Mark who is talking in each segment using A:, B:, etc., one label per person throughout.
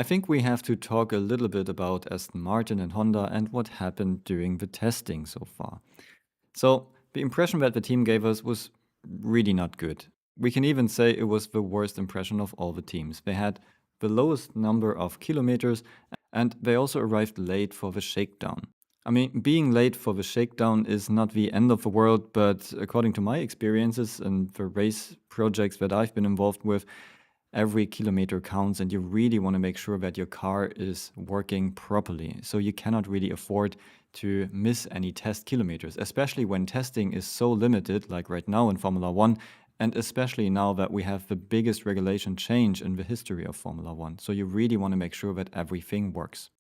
A: I think we have to talk a little bit about Aston Martin and Honda and what happened during the testing so far. So, the impression that the team gave us was really not good. We can even say it was the worst impression of all the teams. They had the lowest number of kilometers and they also arrived late for the shakedown. I mean, being late for the shakedown is not the end of the world, but according to my experiences and the race projects that I've been involved with, every kilometer counts and you really want to make sure that your car is working properly. So you cannot really afford to miss any test kilometers, especially when testing is so limited, like right now in Formula One, and especially now that we have the biggest regulation change in the history of Formula One. So you really want to make sure that everything works.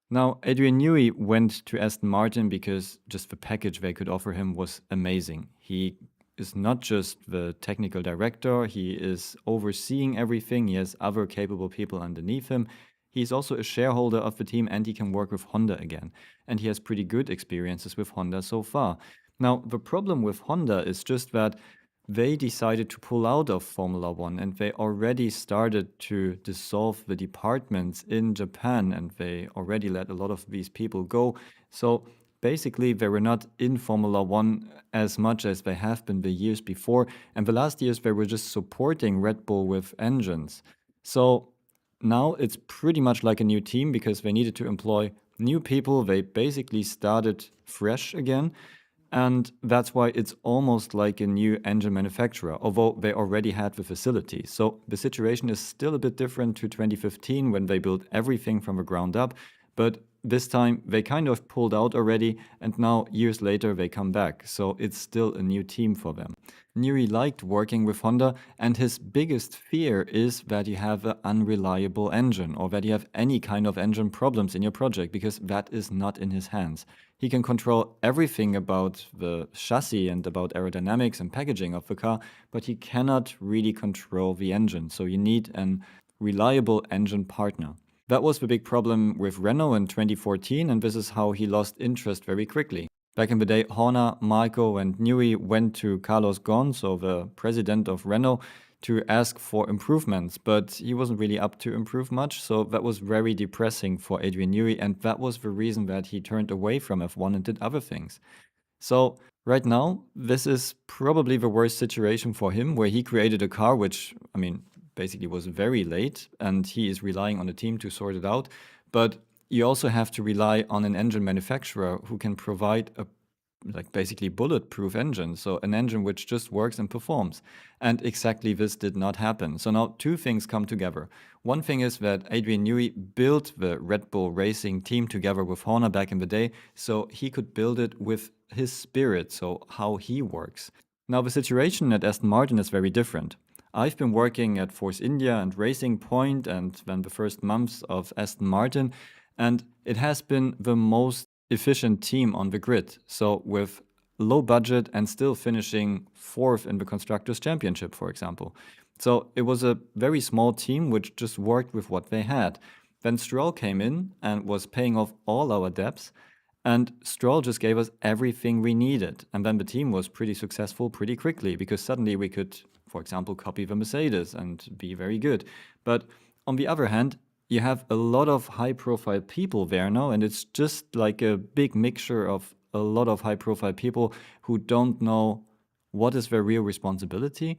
A: Now, Adrian Newey went to Aston Martin because just the package they could offer him was amazing. He is not just the technical director, he is overseeing everything, he has other capable people underneath him. He's also a shareholder of the team and he can work with Honda again. And he has pretty good experiences with Honda so far. Now, the problem with Honda is just that they decided to pull out of Formula One and they already started to dissolve the departments in Japan and they already let a lot of these people go. So basically, they were not in Formula One as much as they have been the years before. And the last years, they were just supporting Red Bull with engines. So now it's pretty much like a new team because they needed to employ new people. They basically started fresh again. And that's why it's almost like a new engine manufacturer, although they already had the facility. So the situation is still a bit different to 2015 when they built everything from the ground up. But this time they kind of pulled out already, and now years later they come back. So it's still a new team for them. Newey liked working with Honda, and his biggest fear is that you have an unreliable engine or that you have any kind of engine problems in your project, because that is not in his hands. He can control everything about the chassis and about aerodynamics and packaging of the car, but he cannot really control the engine. So you need an reliable engine partner. That was the big problem with Renault in 2014, and this is how he lost interest very quickly. Back in the day, Horner, Marco, and Newey went to Carlos Ghosn, so the president of Renault, to ask for improvements, but he wasn't really up to improve much, so that was very depressing for Adrian Newey, and that was the reason that he turned away from F1 and did other things. So right now, this is probably the worst situation for him, where he created a car which, I mean, basically was very late, and he is relying on the team to sort it out. But you also have to rely on an engine manufacturer who can provide a basically bulletproof engine, so an engine which just works and performs. And exactly this did not happen. So now two things come together. One thing is that Adrian Newey built the Red Bull Racing team together with Horner back in the day, so he could build it with his spirit, so how he works. Now the situation at Aston Martin is very different. I've been working at Force India and Racing Point and then the first months of Aston Martin, and it has been the most efficient team on the grid. So with low budget and still finishing fourth in the Constructors' Championship, for example. So it was a very small team which just worked with what they had. Then Stroll came in and was paying off all our debts. And Stroll just gave us everything we needed. And then the team was pretty successful pretty quickly because suddenly we could, for example, copy the Mercedes and be very good. But on the other hand, you have a lot of high-profile people there now, and it's just like a big mixture of a lot of high-profile people who don't know what is their real responsibility.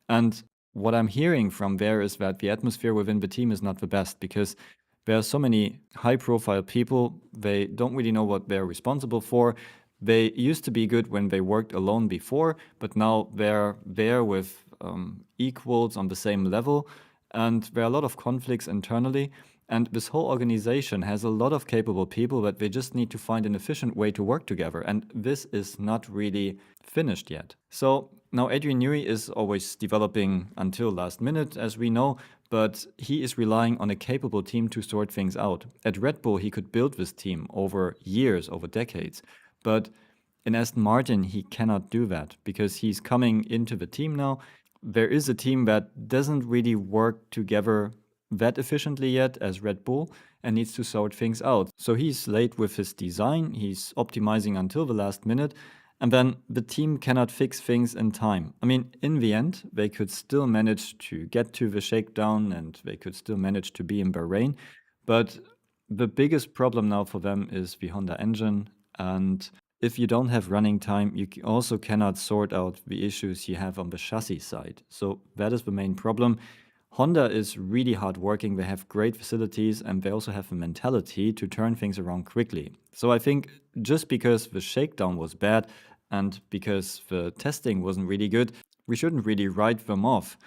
A: And what I'm hearing from there is that the atmosphere within the team is not the best because there are so many high-profile people, they don't really know what they're responsible for. They used to be good when they worked alone before, but now they're there with equals on the same level. And there are a lot of conflicts internally. And this whole organization has a lot of capable people, but they just need to find an efficient way to work together. And this is not really finished yet. So now Adrian Newey is always developing until last minute, as we know, but he is relying on a capable team to sort things out. At Red Bull, he could build this team over years, over decades. But in Aston Martin, he cannot do that because he's coming into the team now. There is a team that doesn't really work together that efficiently yet as Red Bull and needs to sort things out. So he's late with his design, he's optimizing until the last minute, and then the team cannot fix things in time. I mean, in the end, they could still manage to get to the shakedown and they could still manage to be in Bahrain, But the biggest problem now for them is the Honda engine. And if you don't have running time, you also cannot sort out the issues you have on the chassis side. So that is the main problem. Honda is really hardworking. They have great facilities and they also have a mentality to turn things around quickly. So I think just because the shakedown was bad and because the testing wasn't really good, we shouldn't really write them off.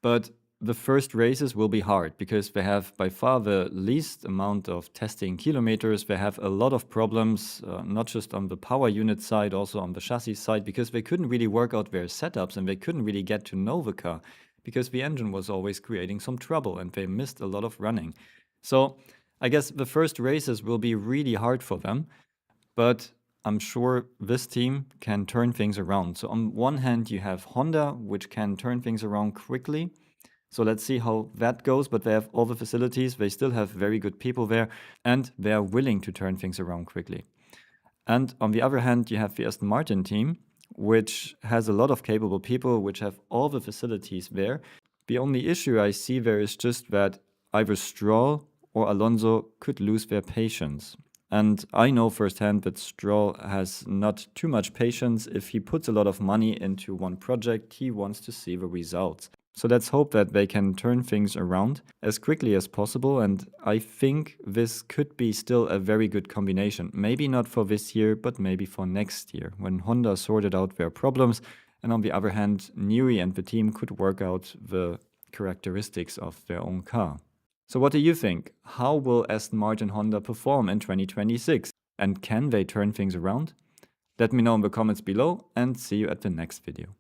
A: But the first races will be hard because they have by far the least amount of testing kilometers. They have a lot of problems, not just on the power unit side, also on the chassis side, because they couldn't really work out their setups and they couldn't really get to know the car because the engine was always creating some trouble and they missed a lot of running. So I guess the first races will be really hard for them, but I'm sure this team can turn things around. So on one hand, you have Honda, which can turn things around quickly. So let's see how that goes. But they have all the facilities. They still have very good people there, and they are willing to turn things around quickly. And on the other hand, you have the Aston Martin team, which has a lot of capable people, which have all the facilities there. The only issue I see there is just that either Stroll or Alonso could lose their patience. And I know firsthand that Stroll has not too much patience. If he puts a lot of money into one project, he wants to see the results. So let's hope that they can turn things around as quickly as possible. And I think this could be still a very good combination. Maybe not for this year, but maybe for next year when Honda sorted out their problems. And on the other hand, Newey and the team could work out the characteristics of their own car. So what do you think? How will Aston Martin Honda perform in 2026? And can they turn things around? Let me know in the comments below and see you at the next video.